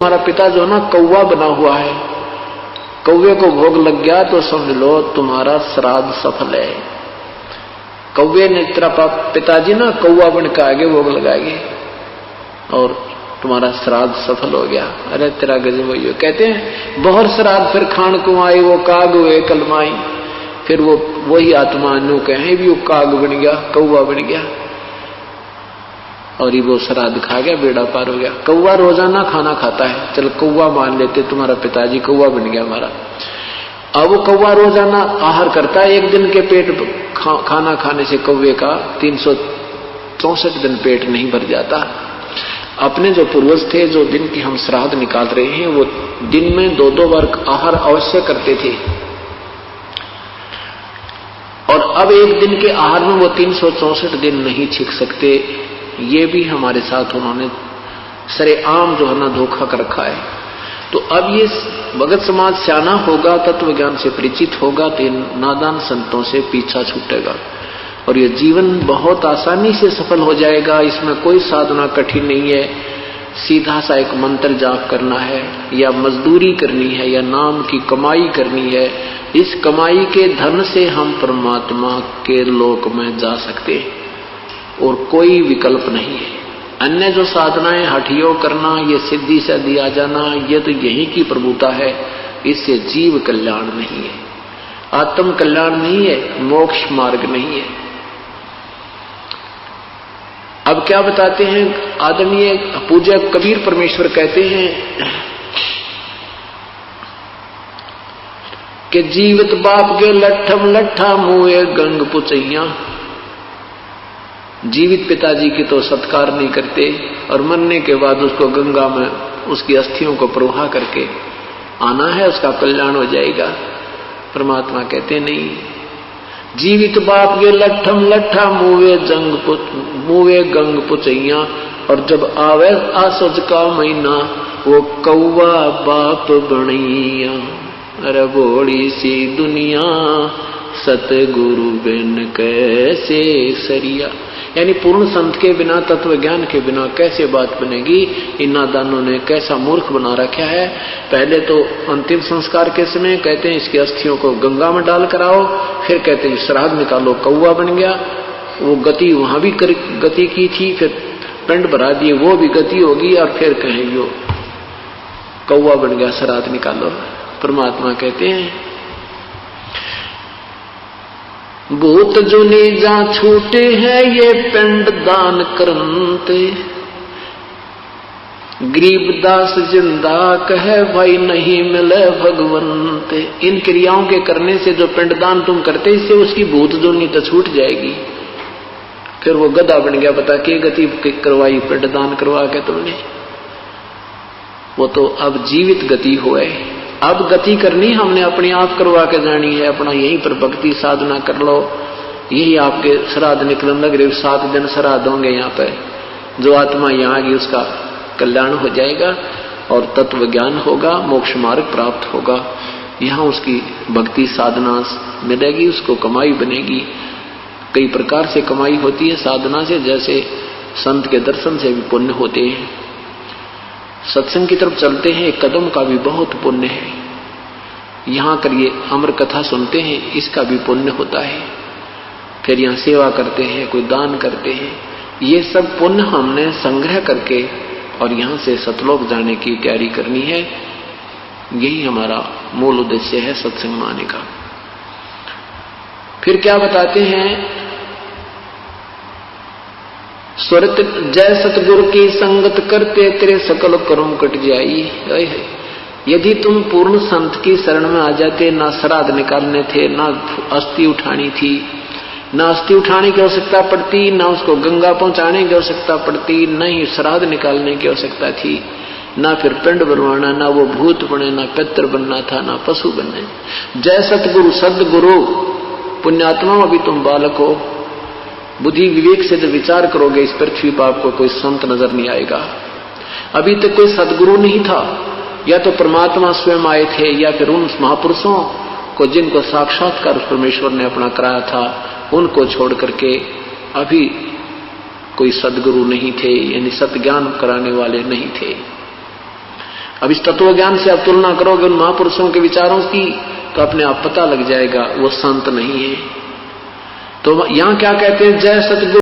हमारा पिता जो है ना कौवा बना हुआ है, कौवे को भोग लग गया तो समझ लो तुम्हारा श्राद्ध सफल है। कौवे ने तेरा पिताजी ना कौवा बन के आगे भोग लगाएंगे और तुम्हारा श्राद्ध सफल हो गया। अरे तेरा गजब हो। कहते हैं बहुत श्राद्ध फिर खान को आए वो काग हुए कलमाई, फिर वो वही आत्मा अनु कहे भी वो काग बन गया, कौवा बन गया और ये वो श्राद्ध खा गया, बेड़ा पार हो गया। कौवा रोजाना खाना खाता है, चल कौवा मान लेते तुम्हारा पिताजी कौवा बन गया हमारा। अब वो कौवा रोजाना आहार करता है, एक दिन के पेट खाना खाने से कौवे का 364 दिन पेट नहीं भर जाता। अपने जो पूर्वज थे, जो दिन की हम श्राद्ध निकाल रहे हैं, वो दिन में 2-2 बार आहार अवश्य करते थे और अब एक दिन के आहार में वो 364 दिन नहीं छिक सकते। ये भी हमारे साथ उन्होंने सरेआम जो है ना धोखा कर रखा है। तो अब ये भगत समाज सियाना होगा, तत्व ज्ञान से परिचित होगा तो नादान संतों से पीछा छूटेगा और ये जीवन बहुत आसानी से सफल हो जाएगा। इसमें कोई साधना कठिन नहीं है, सीधा सा एक मंत्र जाप करना है या मजदूरी करनी है या नाम की कमाई करनी है। इस कमाई के धन से हम परमात्मा के लोक में जा सकते हैं और कोई विकल्प नहीं है। अन्य जो साधनाएं हठयोग करना, ये सिद्धि से दिया जाना, ये तो यही की प्रभुता है, इससे जीव कल्याण नहीं है, आत्म कल्याण नहीं है, मोक्ष मार्ग नहीं है। अब क्या बताते हैं आदरणीय पूज्य कबीर परमेश्वर कहते हैं कि जीवित बाप के लट्ठम लट्ठा मुए गंग पुचैया। जीवित पिताजी की तो सत्कार नहीं करते और मरने के बाद उसको गंगा में उसकी अस्थियों को प्रवाह करके आना है, उसका कल्याण हो जाएगा। परमात्मा कहते नहीं, जीवित बाप के लट्ठम लट्ठा मुवे गंग पुचैया और जब आवे आसोज का महीना वो कौवा बाप बनैया। अरे बोड़ी सी दुनिया सतगुरु बिन कैसे सरिया। यानी पूर्ण संत के बिना, तत्व ज्ञान के बिना कैसे बात बनेगी। इन नादानों ने कैसा मूर्ख बना रखा है। पहले तो अंतिम संस्कार के समय कहते हैं इसकी अस्थियों को गंगा में डाल कर आओ, फिर कहते हैं श्राद्ध निकालो, कौवा बन गया। वो गति वहां भी गति की थी, फिर पिंड भरा दिए, वो भी गति होगी और फिर कहेंगे कौवा बन गया, श्राद्ध निकालो। परमात्मा कहते हैं भूत जुनी जा छूटे हैं ये पिंड दान करते, गरीबदास जिंदा कहे भाई नहीं मिले भगवंते। इन क्रियाओं के करने से जो पिंडदान तुम करते, इससे उसकी भूत जुनी तो छूट जाएगी। फिर वो गधा बन गया, बता के गति करवाई पिंडदान करवा के तुमने। वो तो अब जीवित गति हुए। अब गति करनी हमने अपने आप करवा के जानी है। अपना यहीं पर भक्ति साधना कर लो, यही आपके श्राद्ध निकलन लग रहे। 7 दिन श्राद्ध होंगे यहाँ पे। जो आत्मा यहाँ आगी उसका कल्याण हो जाएगा और तत्व ज्ञान होगा, मोक्ष मार्ग प्राप्त होगा। यहाँ उसकी भक्ति साधना मिलेगी, उसको कमाई बनेगी। कई प्रकार से कमाई होती है साधना से, जैसे संत के दर्शन से भी पुण्य होते हैं। सत्संग की तरफ चलते हैं, एक कदम का भी बहुत पुण्य है। यहाँ करिए अमर कथा सुनते हैं, इसका भी पुण्य होता है। फिर यहाँ सेवा करते हैं, कोई दान करते हैं, ये सब पुण्य हमने संग्रह करके और यहाँ से सतलोक जाने की तैयारी करनी है। यही हमारा मूल उद्देश्य है सत्संग में आने का। फिर क्या बताते हैं, स्वरत जय सतगुरु की संगत करते तेरे सकल कर्म कट जाई। यदि तुम पूर्ण संत की शरण में आ जाते, ना श्राद्ध निकालने थे, ना अस्थि उठानी थी, ना अस्थि उठाने की आवश्यकता पड़ती, ना उसको गंगा पहुंचाने की आवश्यकता पड़ती, न ही श्राद्ध निकालने की आवश्यकता थी, ना फिर पिंड बनवाना, ना वो भूत बने, ना पितर बनना था, ना पशु बनने। जय सतगुरु सदगुरु पुण्यात्मा, अभी तुम बालक हो, बुद्धि विवेक से जब विचार करोगे इस पृथ्वी पर आपको कोई संत नजर नहीं आएगा। अभी तक कोई सदगुरु नहीं था, या तो परमात्मा स्वयं आए थे या फिर उन महापुरुषों को जिनको साक्षात्कार परमेश्वर ने अपना कराया था, उनको छोड़ करके अभी कोई सदगुरु नहीं थे, यानी सत्ज्ञान कराने वाले नहीं थे। अब इस तत्व ज्ञान से आप तुलना करोगे उन महापुरुषों के विचारों की, तो अपने आप पता लग जाएगा वो संत नहीं है। तो यहां क्या कहते हैं, जय सतगुरु